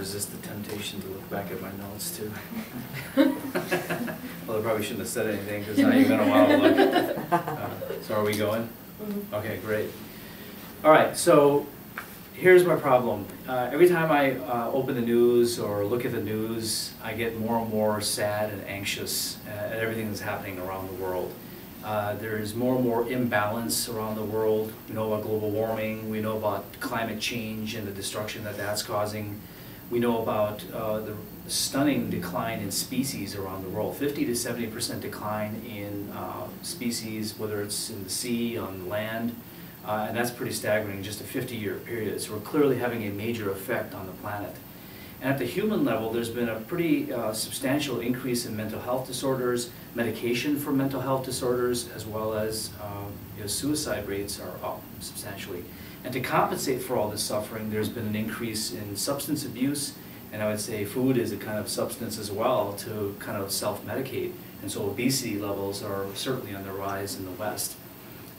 resist the temptation to look back at my notes too. Well, I probably shouldn't have said anything because now you're going to want to look. So are we going? Mm-hmm. Okay, great. All right, so here's my problem. Every time I open the news or look at the news, I get more and more sad and anxious at everything that's happening around the world. There's more and more imbalance around the world. We know about global warming, we know about climate change and the destruction that that's causing. We know about the stunning decline in species around the world, 50 to 70% decline in species, whether it's in the sea, on land, and that's pretty staggering in just a 50-year period. So we're clearly having a major effect on the planet. And at the human level, there's been a pretty substantial increase in mental health disorders, medication for mental health disorders, as well as suicide rates are up substantially. And to compensate for all this suffering, there's been an increase in substance abuse, and I would say food is a kind of substance as well to kind of self-medicate. And so obesity levels are certainly on the rise in the West.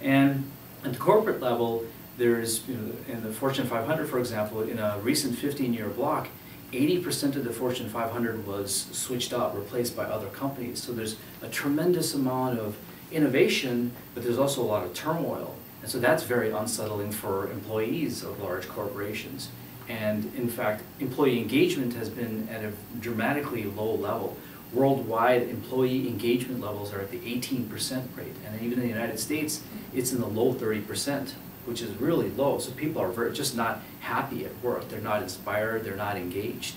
And at the corporate level, there's, in the Fortune 500, for example, in a recent 15-year block, 80% of the Fortune 500 was switched out, replaced by other companies. So there's a tremendous amount of innovation, but there's also a lot of turmoil. And so that's very unsettling for employees of large corporations. And in fact, employee engagement has been at a dramatically low level. Worldwide, employee engagement levels are at the 18% rate. And even in the United States, it's in the low 30%, which is really low. So people are just not happy at work. They're not inspired, they're not engaged.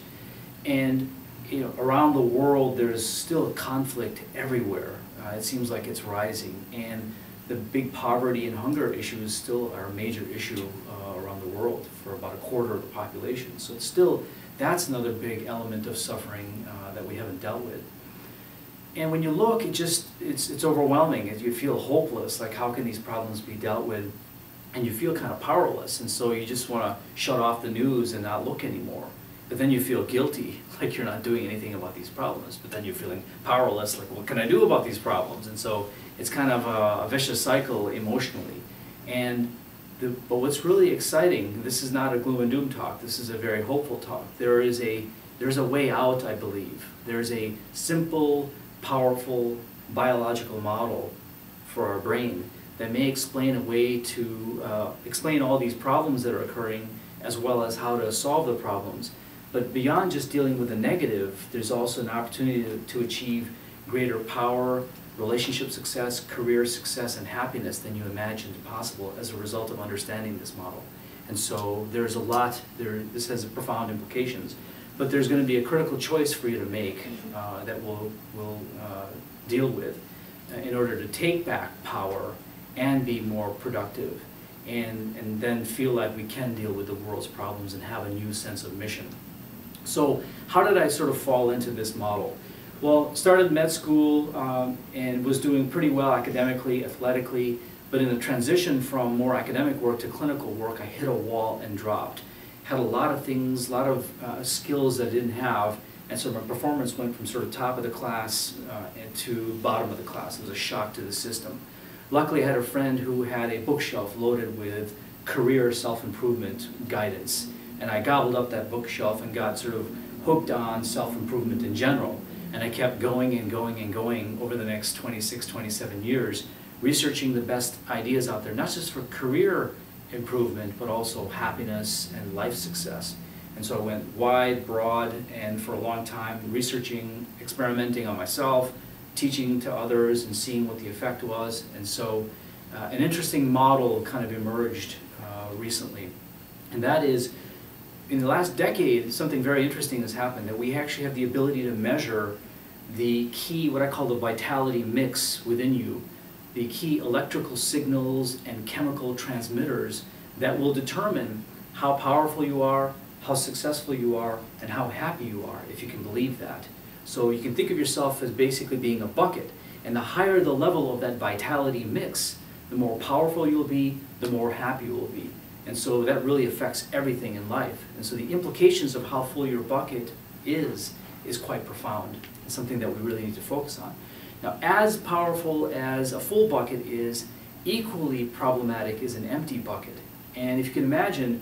And around the world, there's still conflict everywhere. It seems like it's rising. And the big poverty and hunger issues still are a major issue around the world for about a quarter of the population. So it's still, that's another big element of suffering that we haven't dealt with. And when you look, it's overwhelming. You feel hopeless, like how can these problems be dealt with? And you feel kind of powerless, and so you just want to shut off the news and not look anymore. But then you feel guilty, like you're not doing anything about these problems. But then you're feeling powerless, like what can I do about these problems? And so it's kind of a vicious cycle emotionally. But what's really exciting, this is not a gloom and doom talk, this is a very hopeful talk. There's a way out, I believe. There's a simple, powerful biological model for our brain that may explain a way to explain all these problems that are occurring, as well as how to solve the problems. But beyond just dealing with the negative, there's also an opportunity to achieve greater power, relationship success, career success, and happiness than you imagined possible as a result of understanding this model. And so there's a lot, this has profound implications, but there's going to be a critical choice for you to make that we'll deal with in order to take back power and be more productive, and then feel like we can deal with the world's problems and have a new sense of mission. So how did I sort of fall into this model? Well, started med school and was doing pretty well academically, athletically, but in the transition from more academic work to clinical work, I hit a wall and dropped. Had a lot of things, a lot of skills that I didn't have, and so my performance went from sort of top of the class to bottom of the class. It was a shock to the system. Luckily, I had a friend who had a bookshelf loaded with career self-improvement guidance, and I gobbled up that bookshelf and got sort of hooked on self-improvement in general. And I kept going and going and going over the next 26, 27 years, researching the best ideas out there, not just for career improvement, but also happiness and life success. And so I went wide, broad, and for a long time researching, experimenting on myself, teaching to others and seeing what the effect was. And so an interesting model kind of emerged recently. And that is, in the last decade, something very interesting has happened, that we actually have the ability to measure the key, what I call the vitality mix within you, the key electrical signals and chemical transmitters that will determine how powerful you are, how successful you are, and how happy you are, if you can believe that. So you can think of yourself as basically being a bucket, and the higher the level of that vitality mix, the more powerful you'll be, the more happy you will be. And so that really affects everything in life. And so the implications of how full your bucket is quite profound. It's something that we really need to focus on. Now, as powerful as a full bucket is, equally problematic is an empty bucket. And if you can imagine,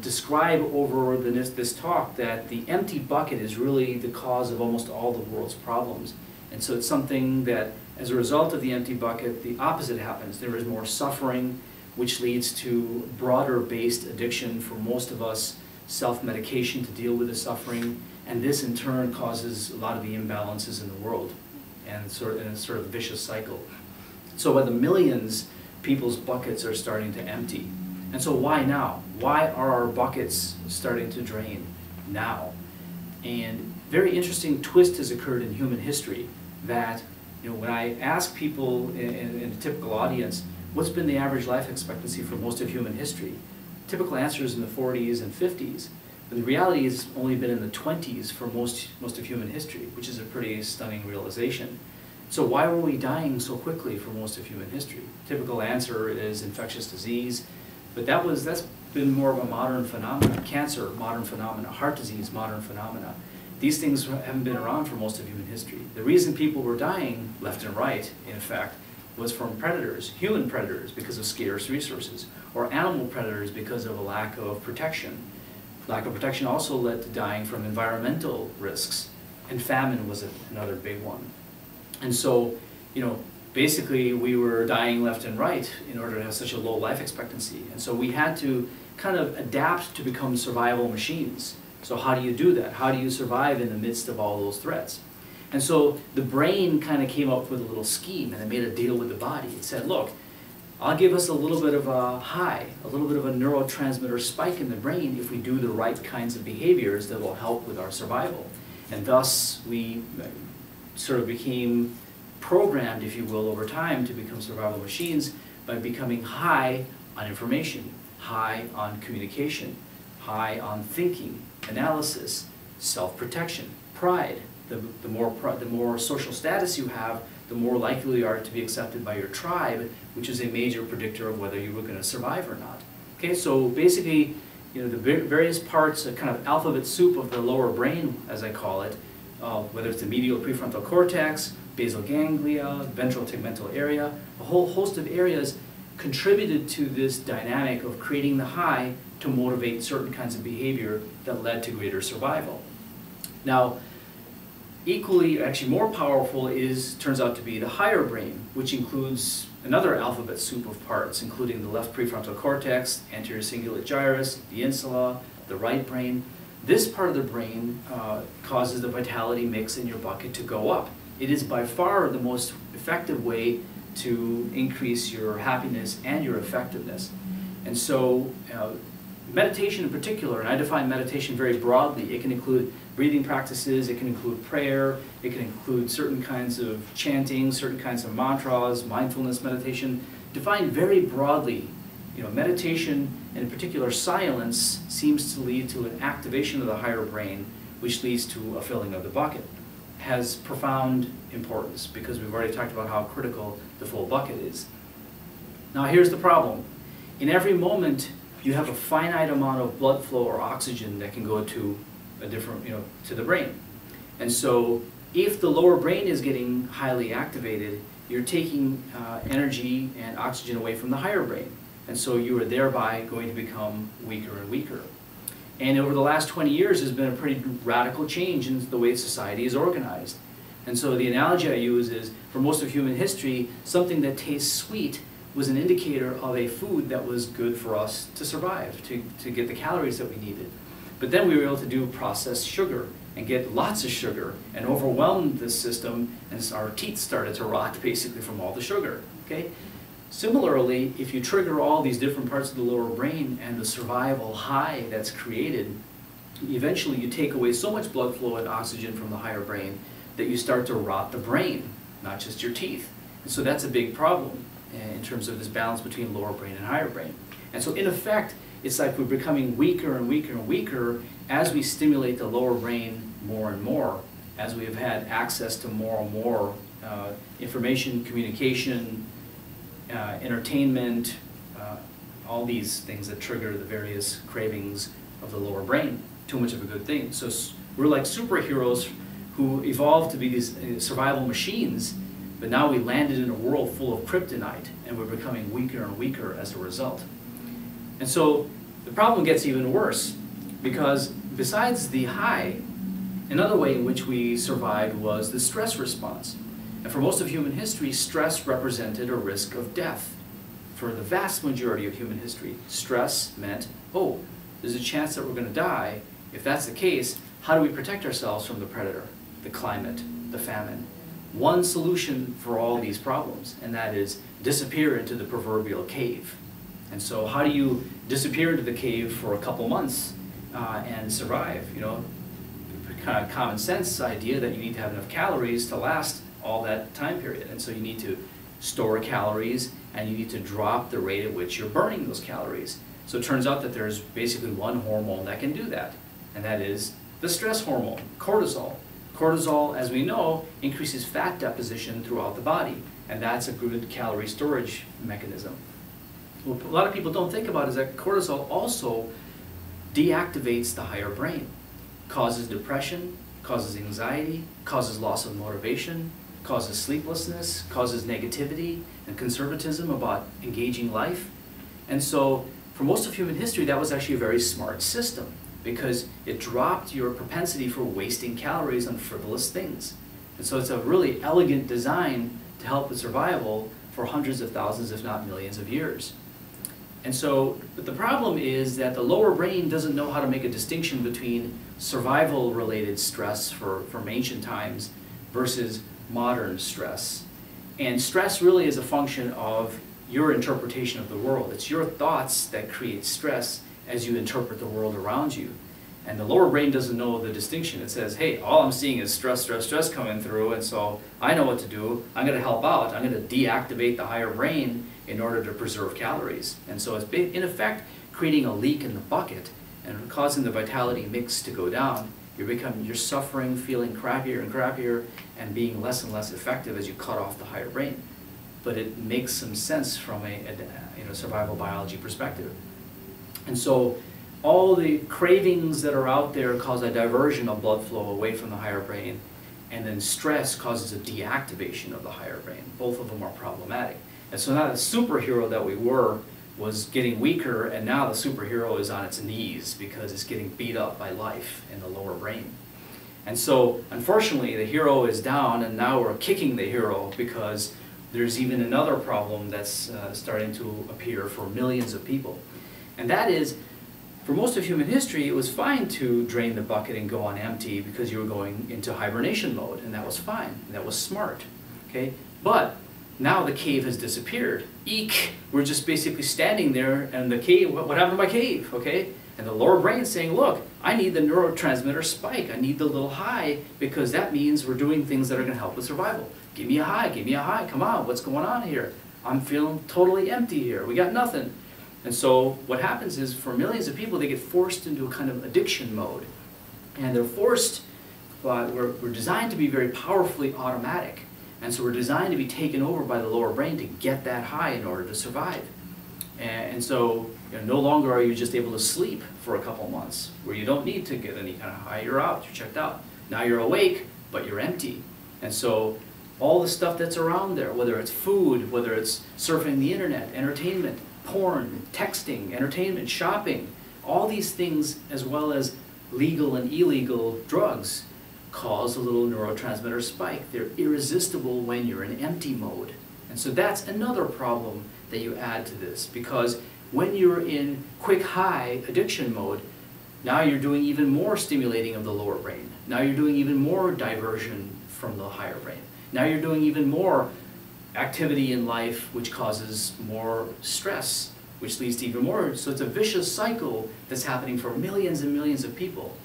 describe over this talk that the empty bucket is really the cause of almost all the world's problems. And so it's something that, as a result of the empty bucket, the opposite happens. There is more suffering, which leads to broader-based addiction for most of us, self-medication to deal with the suffering, and this in turn causes a lot of the imbalances in the world, and it's sort of a vicious cycle. So by the millions, people's buckets are starting to empty. And so why now? Why are our buckets starting to drain now? And very interesting twist has occurred in human history that, when I ask people in a typical audience, what's been the average life expectancy for most of human history? Typical answer is in the 40s and 50s. But the reality is it's only been in the 20s for most of human history, which is a pretty stunning realization. So why were we dying so quickly for most of human history? Typical answer is infectious disease, but that's been more of a modern phenomenon. Cancer, modern phenomena. Heart disease, modern phenomena. These things haven't been around for most of human history. The reason people were dying left and right, in effect, was from predators, human predators because of scarce resources, or animal predators because of a lack of protection. Lack of protection also led to dying from environmental risks, and famine was another big one. And so, basically we were dying left and right in order to have such a low life expectancy. And so we had to kind of adapt to become survival machines. So how do you do that? How do you survive in the midst of all those threats? And so the brain kind of came up with a little scheme, and it made a deal with the body. It said, look, I'll give us a little bit of a high, a little bit of a neurotransmitter spike in the brain if we do the right kinds of behaviors that will help with our survival. And thus we sort of became programmed, if you will, over time to become survival machines by becoming high on information, high on communication, high on thinking, analysis, self-protection, pride. The more social status you have, the more likely you are to be accepted by your tribe, which is a major predictor of whether you were going to survive or not. Okay, so basically, the various parts, a kind of alphabet soup of the lower brain, as I call it, whether it's the medial prefrontal cortex, basal ganglia, ventral tegmental area, a whole host of areas contributed to this dynamic of creating the high to motivate certain kinds of behavior that led to greater survival. Now, equally, actually more powerful turns out to be the higher brain, which includes another alphabet soup of parts, including the left prefrontal cortex, anterior cingulate gyrus, the insula, the right brain. This part of the brain causes the vitality mix in your bucket to go up. It is by far the most effective way to increase your happiness and your effectiveness. And so meditation in particular, and I define meditation very broadly, it can include breathing practices, it can include prayer, it can include certain kinds of chanting, certain kinds of mantras, mindfulness meditation. Defined very broadly, meditation, and in particular silence, seems to lead to an activation of the higher brain, which leads to a filling of the bucket. Has profound importance because we've already talked about how critical the full bucket is. Now here's the problem. In every moment, you have a finite amount of blood flow or oxygen that can go to a different, to the brain. And so if the lower brain is getting highly activated, you're taking energy and oxygen away from the higher brain. And so you are thereby going to become weaker and weaker. And over the last 20 years, there's been a pretty radical change in the way society is organized. And so the analogy I use is, for most of human history, something that tastes sweet was an indicator of a food that was good for us to survive, to get the calories that we needed. But then we were able to do processed sugar and get lots of sugar and overwhelm this system, and our teeth started to rot basically from all the sugar. Okay? Similarly, if you trigger all these different parts of the lower brain and the survival high that's created, eventually you take away so much blood flow and oxygen from the higher brain that you start to rot the brain, not just your teeth. And so that's a big problem in terms of this balance between lower brain and higher brain. And so in effect, it's like we're becoming weaker and weaker and weaker as we stimulate the lower brain more and more, as we have had access to more and more information, communication, entertainment, all these things that trigger the various cravings of the lower brain. Too much of a good thing. So we're like superheroes who evolved to be these survival machines, but now we landed in a world full of kryptonite, and we're becoming weaker and weaker as a result. And so the problem gets even worse, because besides the high, another way in which we survived was the stress response. And for most of human history, stress represented a risk of death. For the vast majority of human history, stress meant, oh, there's a chance that we're going to die. If that's the case, how do we protect ourselves from the predator, the climate, the famine? One solution for all these problems, and that is disappear into the proverbial cave. And so how do you disappear into the cave for a couple months and survive? You know, kind of common sense idea that you need to have enough calories to last all that time period. And so you need to store calories, and you need to drop the rate at which you're burning those calories. So it turns out that there's basically one hormone that can do that, and that is the stress hormone, cortisol. Cortisol, as we know, increases fat deposition throughout the body, and that's a good calorie storage mechanism. What a lot of people don't think about is that cortisol also deactivates the higher brain, causes depression, causes anxiety, causes loss of motivation, causes sleeplessness, causes negativity and conservatism about engaging life. And so for most of human history, that was actually a very smart system, because it dropped your propensity for wasting calories on frivolous things. And so it's a really elegant design to help with survival for hundreds of thousands, if not millions of years. And so, but the problem is that the lower brain doesn't know how to make a distinction between survival-related stress from ancient times versus modern stress. And stress really is a function of your interpretation of the world. It's your thoughts that create stress as you interpret the world around you. And the lower brain doesn't know the distinction. It says, hey, all I'm seeing is stress, stress, stress coming through, and so I know what to do. I'm going to help out. I'm going to deactivate the higher brain in order to preserve calories. And so it's in effect creating a leak in the bucket and causing the vitality mix to go down. You're suffering, feeling crappier and crappier, and being less and less effective as you cut off the higher brain. But it makes some sense from a survival biology perspective. And so all the cravings that are out there cause a diversion of blood flow away from the higher brain, and then stress causes a deactivation of the higher brain. Both of them are problematic. And so now the superhero that we were was getting weaker, and now the superhero is on its knees because it's getting beat up by life in the lower brain. And so unfortunately the hero is down, and now we're kicking the hero because there's even another problem that's starting to appear for millions of people. And that is, for most of human history, it was fine to drain the bucket and go on empty because you were going into hibernation mode, and that was fine, and that was smart, okay? But now the cave has disappeared. Eek! We're just basically standing there, and the cave, what happened to my cave, okay? And the lower brain saying, look, I need the neurotransmitter spike. I need the little high, because that means we're doing things that are going to help with survival. Give me a high, come on, what's going on here? I'm feeling totally empty here, we got nothing. And so what happens is, for millions of people, they get forced into a kind of addiction mode. And they're forced, we're designed to be very powerfully automatic. And so we're designed to be taken over by the lower brain to get that high in order to survive. And so no longer are you just able to sleep for a couple months, where you don't need to get any kind of high, you're out, you're checked out. Now you're awake, but you're empty. And so all the stuff that's around there, whether it's food, whether it's surfing the internet, entertainment, porn, texting, entertainment, shopping, all these things, as well as legal and illegal drugs, cause a little neurotransmitter spike. They're irresistible when you're in empty mode. And so that's another problem that you add to this, because when you're in quick high addiction mode, now you're doing even more stimulating of the lower brain. Now you're doing even more diversion from the higher brain. Now you're doing even more activity in life, which causes more stress, which leads to even more. So it's a vicious cycle that's happening for millions and millions of people.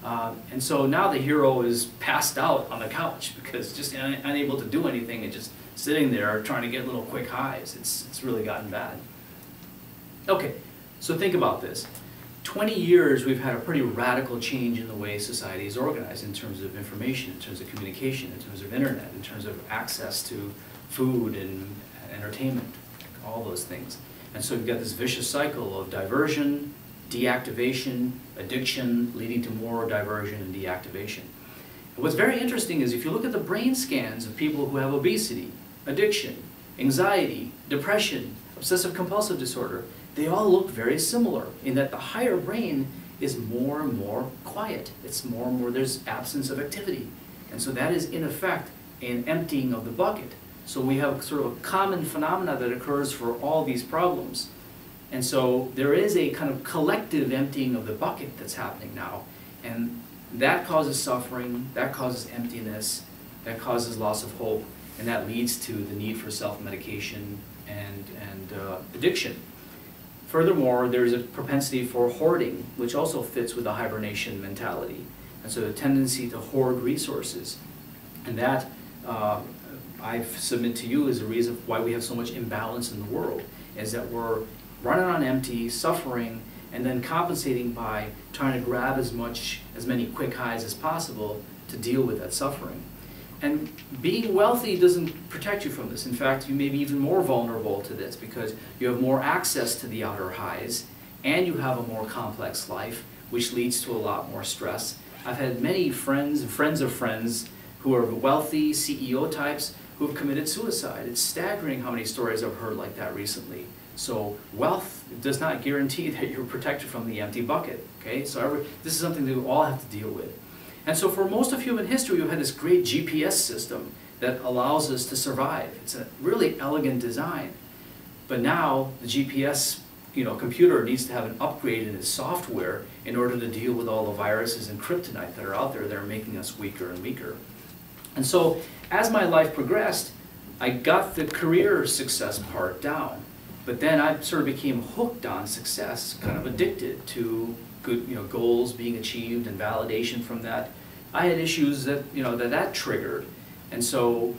And so now the hero is passed out on the couch because just unable to do anything and just sitting there trying to get little quick highs. It's really gotten bad. Okay, so think about this. 20 years we've had a pretty radical change in the way society is organized in terms of information, in terms of communication, in terms of internet, in terms of access to food and entertainment, all those things. And so we've got this vicious cycle of diversion, deactivation, addiction, leading to more diversion and deactivation. And what's very interesting is if you look at the brain scans of people who have obesity, addiction, anxiety, depression, obsessive compulsive disorder, they all look very similar in that the higher brain is more and more quiet. It's more and more, there's absence of activity. And so that is in effect an emptying of the bucket. So we have sort of a common phenomena that occurs for all these problems. And so there is a kind of collective emptying of the bucket that's happening now. And that causes suffering, that causes emptiness, that causes loss of hope, and that leads to the need for self-medication and addiction. Furthermore, there's a propensity for hoarding, which also fits with the hibernation mentality. And so the tendency to hoard resources. And that, I submit to you, is the reason why we have so much imbalance in the world, is that we're running on empty, suffering, and then compensating by trying to grab as many quick highs as possible to deal with that suffering. And being wealthy doesn't protect you from this. In fact, you may be even more vulnerable to this because you have more access to the outer highs and you have a more complex life, which leads to a lot more stress. I've had many friends and friends of friends who are wealthy CEO types who have committed suicide. It's staggering how many stories I've heard like that recently. So wealth does not guarantee that you're protected from the empty bucket. Okay? So this is something that we all have to deal with. And so for most of human history, we've had this great GPS system that allows us to survive. It's a really elegant design. But now the GPS computer needs to have an upgrade in its software in order to deal with all the viruses and kryptonite that are out there that are making us weaker and weaker. And so as my life progressed, I got the career success part down. But then I sort of became hooked on success, kind of addicted to good, goals being achieved and validation from that. I had issues that, that triggered. And so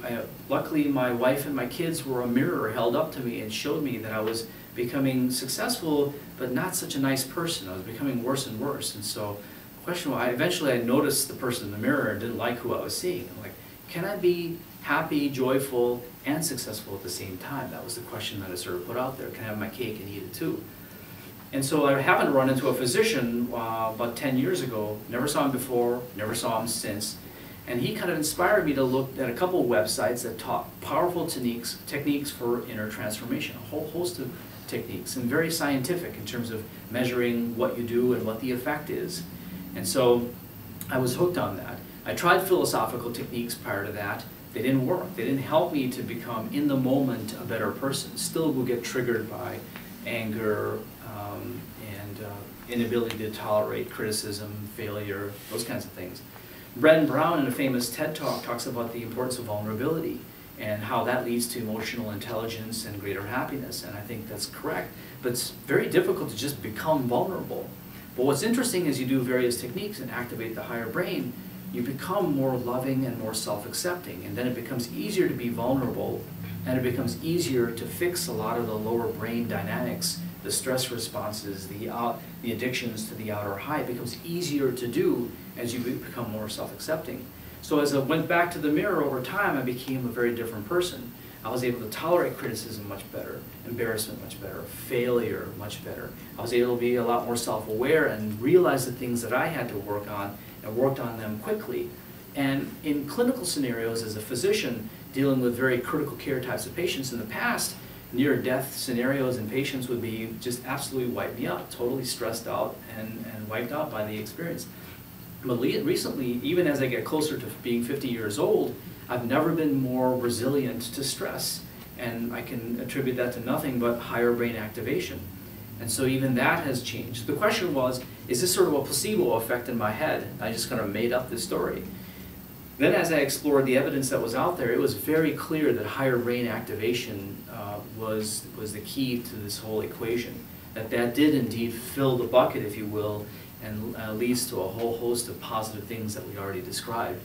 luckily my wife and my kids were a mirror held up to me and showed me that I was becoming successful, but not such a nice person. I was becoming worse and worse. And so the question was, eventually I noticed the person in the mirror and didn't like who I was seeing. I'm like, can I be happy, joyful, and successful at the same time? That was the question that I sort of put out there. Can I have my cake and eat it too? And so I happened to run into a physician about 10 years ago. Never saw him before, never saw him since. And he kind of inspired me to look at a couple of websites that taught powerful techniques for inner transformation, a whole host of techniques, and very scientific in terms of measuring what you do and what the effect is. And so I was hooked on that. I tried philosophical techniques prior to that. They didn't work. They didn't help me to become, in the moment, a better person. Still will get triggered by anger and inability to tolerate criticism, failure, those kinds of things. Brené Brown, in a famous TED Talk, talks about the importance of vulnerability and how that leads to emotional intelligence and greater happiness, and I think that's correct. But it's very difficult to just become vulnerable. But what's interesting is you do various techniques and activate the higher brain, you become more loving and more self-accepting, and then it becomes easier to be vulnerable, and it becomes easier to fix a lot of the lower brain dynamics, the stress responses, the addictions to the outer high. It becomes easier to do as you become more self-accepting. So as I went back to the mirror over time, I became a very different person. I was able to tolerate criticism much better, embarrassment much better, failure much better. I was able to be a lot more self-aware and realize the things that I had to work on and worked on them quickly. And in clinical scenarios, as a physician dealing with very critical care types of patients in the past, near-death scenarios in patients would be just absolutely wiped me out, totally stressed out and wiped out by the experience. But recently, even as I get closer to being 50 years old, I've never been more resilient to stress. And I can attribute that to nothing but higher brain activation. And so even that has changed. The question was, is this sort of a placebo effect in my head? I just kind of made up this story. Then as I explored the evidence that was out there, it was very clear that higher brain activation was the key to this whole equation. That did indeed fill the bucket, if you will, and leads to a whole host of positive things that we already described.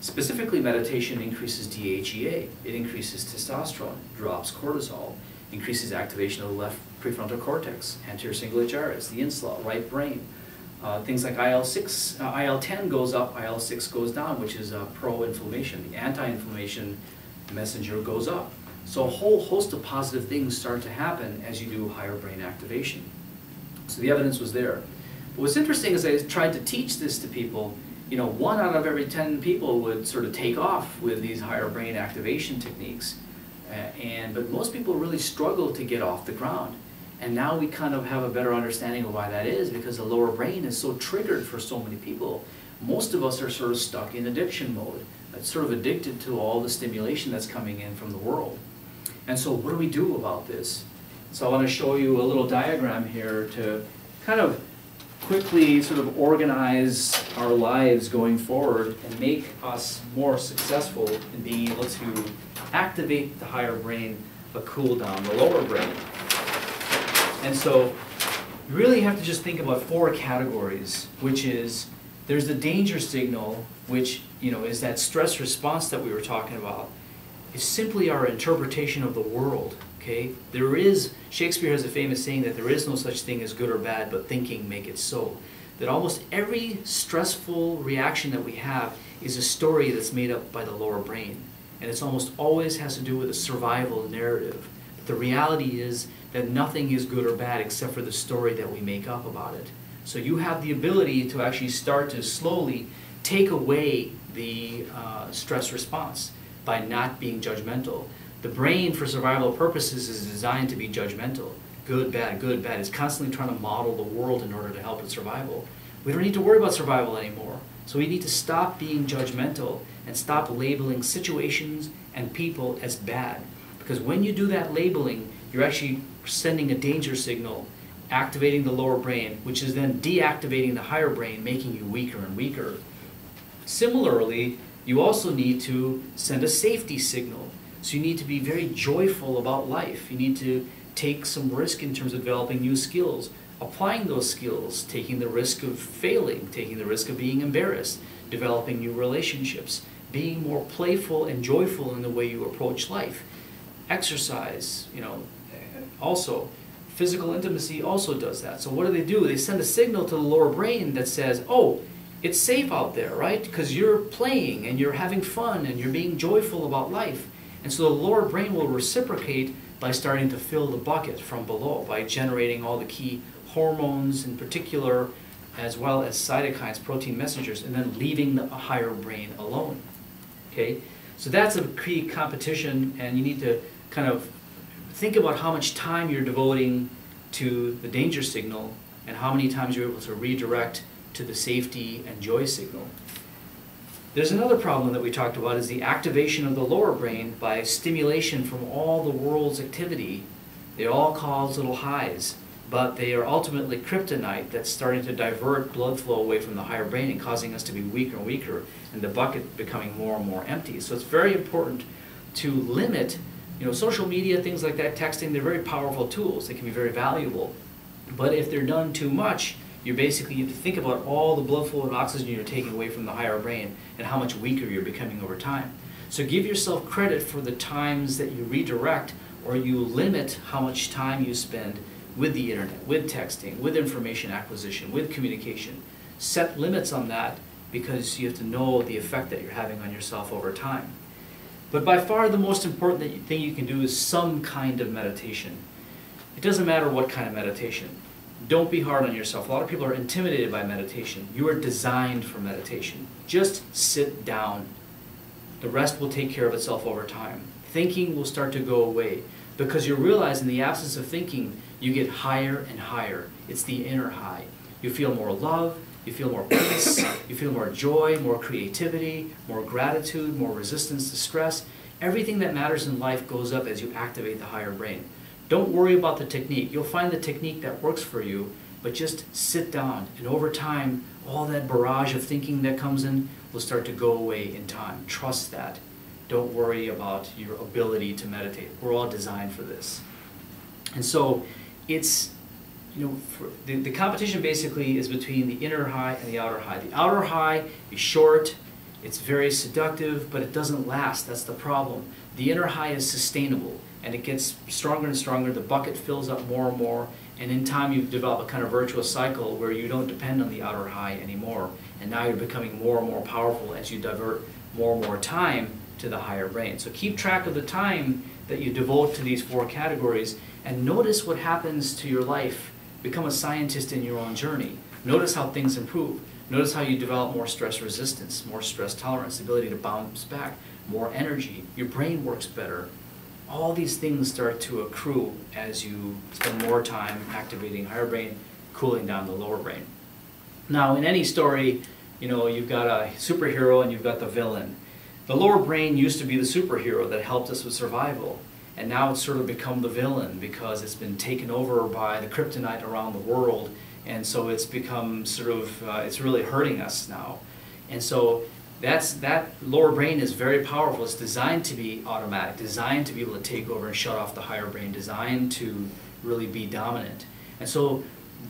Specifically, meditation increases DHEA, it increases testosterone, drops cortisol, increases activation of the left prefrontal cortex, anterior cingulate gyrus, the insula, right brain. Things like IL-10 goes up, IL-6 goes down, which is pro-inflammation. The anti-inflammation messenger goes up. So a whole host of positive things start to happen as you do higher brain activation. So the evidence was there. But what's interesting is I tried to teach this to people. 1 out of every 10 people would sort of take off with these higher brain activation techniques. But most people really struggle to get off the ground. And now we kind of have a better understanding of why that is, because the lower brain is so triggered for so many people. Most of us are sort of stuck in addiction mode, sort of addicted to all the stimulation that's coming in from the world. And so what do we do about this? So I want to show you a little diagram here to kind of quickly sort of organize our lives going forward and make us more successful in being able to activate the higher brain but cool down the lower brain. And so you really have to just think about 4 categories, which is there's the danger signal, which is that stress response that we were talking about. It's simply our interpretation of the world. Okay? Shakespeare has a famous saying that there is no such thing as good or bad, but thinking make it so. That almost every stressful reaction that we have is a story that's made up by the lower brain. And it's almost always has to do with a survival narrative. But the reality is that nothing is good or bad except for the story that we make up about it. So you have the ability to actually start to slowly take away the stress response by not being judgmental. The brain, for survival purposes, is designed to be judgmental. Good, bad, good, bad. It's constantly trying to model the world in order to help its survival. We don't need to worry about survival anymore. So we need to stop being judgmental and stop labeling situations and people as bad. Because when you do that labeling, you're actually sending a danger signal, activating the lower brain, which is then deactivating the higher brain, making you weaker and weaker. Similarly, you also need to send a safety signal. So you need to be very joyful about life. You need to take some risk in terms of developing new skills, applying those skills, taking the risk of failing, taking the risk of being embarrassed, developing new relationships, being more playful and joyful in the way you approach life. Exercise, also. Physical intimacy also does that. So what do? They send a signal to the lower brain that says, oh, it's safe out there, right? Because you're playing and you're having fun and you're being joyful about life. And so the lower brain will reciprocate by starting to fill the bucket from below, by generating all the key hormones in particular, as well as cytokines, protein messengers, and then leaving the higher brain alone. Okay? So that's a key competition, and you need to kind of think about how much time you're devoting to the danger signal and how many times you're able to redirect to the safety and joy signal. There's another problem that we talked about, is the activation of the lower brain by stimulation from all the world's activity. They all cause little highs, but they are ultimately kryptonite that's starting to divert blood flow away from the higher brain and causing us to be weaker and weaker, and the bucket becoming more and more empty. So it's very important to limit, social media, things like that, texting, they're very powerful tools. They can be very valuable. But if they're done too much, you have to think about all the blood flow and oxygen you're taking away from the higher brain and how much weaker you're becoming over time. So give yourself credit for the times that you redirect or you limit how much time you spend with the internet, with texting, with information acquisition, with communication. Set limits on that because you have to know the effect that you're having on yourself over time. But by far the most important thing you can do is some kind of meditation. It doesn't matter what kind of meditation. Don't be hard on yourself. A lot of people are intimidated by meditation. You are designed for meditation. Just sit down. The rest will take care of itself over time. Thinking will start to go away because you realize in the absence of thinking, you get higher and higher. It's the inner high. You feel more love, you feel more peace, you feel more joy, more creativity, more gratitude, more resistance to stress. Everything that matters in life goes up as you activate the higher brain. Don't worry about the technique. You'll find the technique that works for you, but just sit down. And over time, all that barrage of thinking that comes in will start to go away in time. Trust that. Don't worry about your ability to meditate. We're all designed for this. And so it's, the competition basically is between the inner high and the outer high. The outer high is short, it's very seductive, but it doesn't last. That's the problem. The inner high is sustainable, and it gets stronger and stronger. The bucket fills up more and more, and in time you develop a kind of virtuous cycle where you don't depend on the outer high anymore, and now you're becoming more and more powerful as you divert more and more time to the higher brain. So keep track of the time that you devote to these 4 categories, and notice what happens to your life. Become a scientist in your own journey. Notice how things improve. Notice how you develop more stress resistance, more stress tolerance, the ability to bounce back, more energy. Your brain works better. all these things start to accrue as you spend more time activating higher brain, cooling down the lower brain. Now, in any story, you know, you've got a superhero and you've got the villain. The lower brain used to be the superhero that helped us with survival, and now it's sort of become the villain because it's been taken over by the kryptonite around the world, and so it's become sort of, it's really hurting us now. And so that lower brain is very powerful. It's designed to be automatic, designed to be able to take over and shut off the higher brain, designed to really be dominant. And so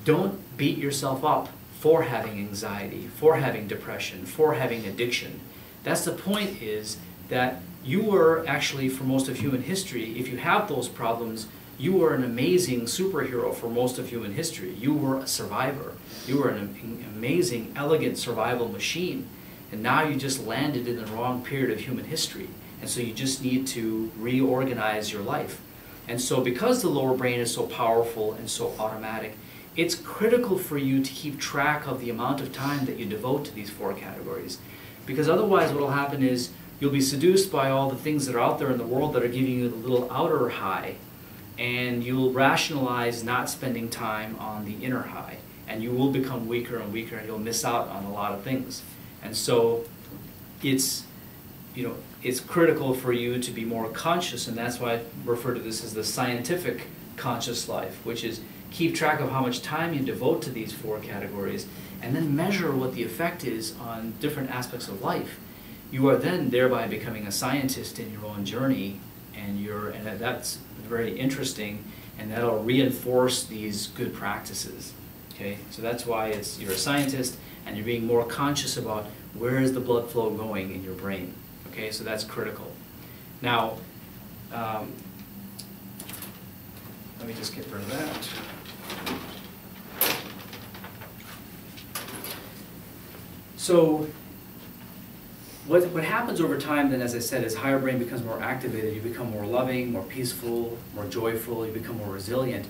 don't beat yourself up for having anxiety, for having depression, for having addiction. That's the point, is that you were actually, for most of human history, if you have those problems, you were an amazing superhero for most of human history. You were a survivor. You were an amazing, elegant survival machine. And now you just landed in the wrong period of human history. And so you just need to reorganize your life. And so because the lower brain is so powerful and so automatic, it's critical for you to keep track of the amount of time that you devote to these 4 categories. Because otherwise what will happen is you'll be seduced by all the things that are out there in the world that are giving you the little outer high, and you'll rationalize not spending time on the inner high, and you will become weaker and weaker, and you'll miss out on a lot of things. And so it's, you know, it's critical for you to be more conscious, and that's why I refer to this as the scientific conscious life, which is keep track of how much time you devote to these 4 categories, and then measure what the effect is on different aspects of life. You are then thereby becoming a scientist in your own journey, and that's very interesting, and that'll reinforce these good practices. Okay, so that's why you're a scientist, and you're being more conscious about where is the blood flow going in your brain. Okay, so that's critical. Now, let me just get rid of that. So what happens over time then, as I said, is higher brain becomes more activated. You become more loving, more peaceful, more joyful. You become more resilient.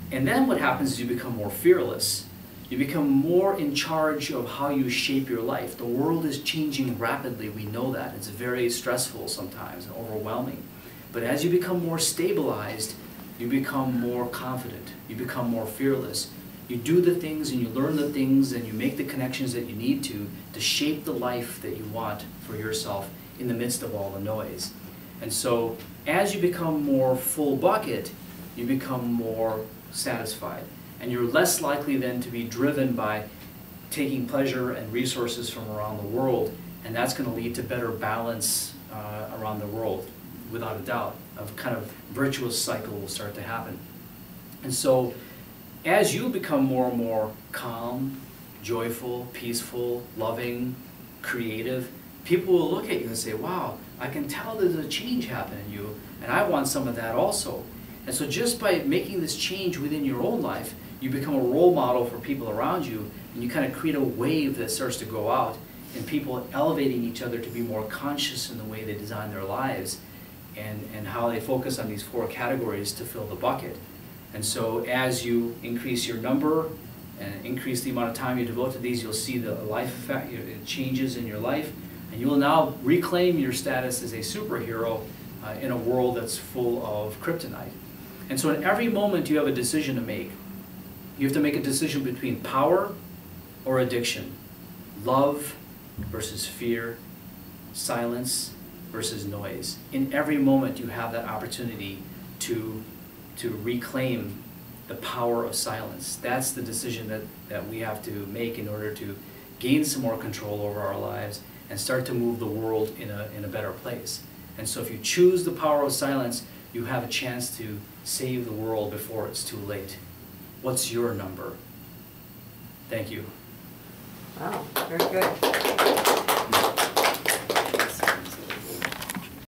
And then what happens is you become more fearless. You become more in charge of how you shape your life. The world is changing rapidly. We know that. It's very stressful sometimes and overwhelming. But as you become more stabilized, you become more confident. You become more fearless. You do the things and you learn the things and you make the connections that you need to shape the life that you want for yourself in the midst of all the noise. And so as you become more full bucket, you become more satisfied. And you're less likely then to be driven by taking pleasure and resources from around the world, and that's going to lead to better balance around the world, without a doubt. A kind of virtuous cycle will start to happen. And so as you become more and more calm, joyful, peaceful, loving, creative, people will look at you and say, wow, I can tell there's a change happening in you, and I want some of that also. And so just by making this change within your own life, you become a role model for people around you, and you kind of create a wave that starts to go out, and people elevating each other to be more conscious in the way they design their lives, and how they focus on these 4 categories to fill the bucket. And so as you increase your number and increase the amount of time you devote to these, you'll see the life effect, changes in your life, and you will now reclaim your status as a superhero in a world that's full of kryptonite. And so in every moment you have a decision to make. You have to make a decision between power or addiction, love versus fear, silence versus noise. In every moment you have that opportunity to reclaim the power of silence. That's the decision that we have to make in order to gain some more control over our lives and start to move the world in a better place. And so if you choose the power of silence, you have a chance to save the world before it's too late. What's your number? Thank you. Wow, very good.